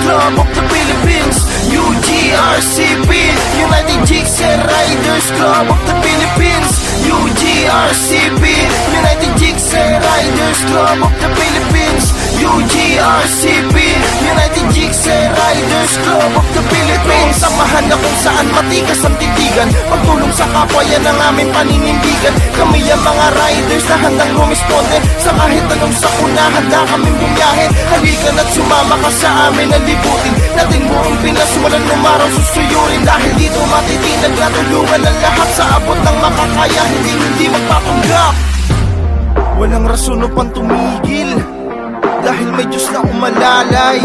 Club of the Philippines, UGRCP, United Jigs and Riders Club of the Philippines, UGRCP, United Jigs and Riders Club of the Philippines, UGRCP, United Jigs and Riders Club of the Philippines. Samahan na kung saan matigas ang titigan, pagtulong sa kapwa yan ang aming paninindigan. Kami ang mga riders na handang rumisponde sa kahit anong sakuna, handa kaming bumiyahe. Halika na't sumama ka sa amin, nalibutin natin buong Pinas, walang numaraw susuyurin. Dahil dito matitinag na tulungan ang lahat sa abot ng makakaya, hindi magpapanggap. Walang rason upang tumigil, dahil may Diyos na umalalay.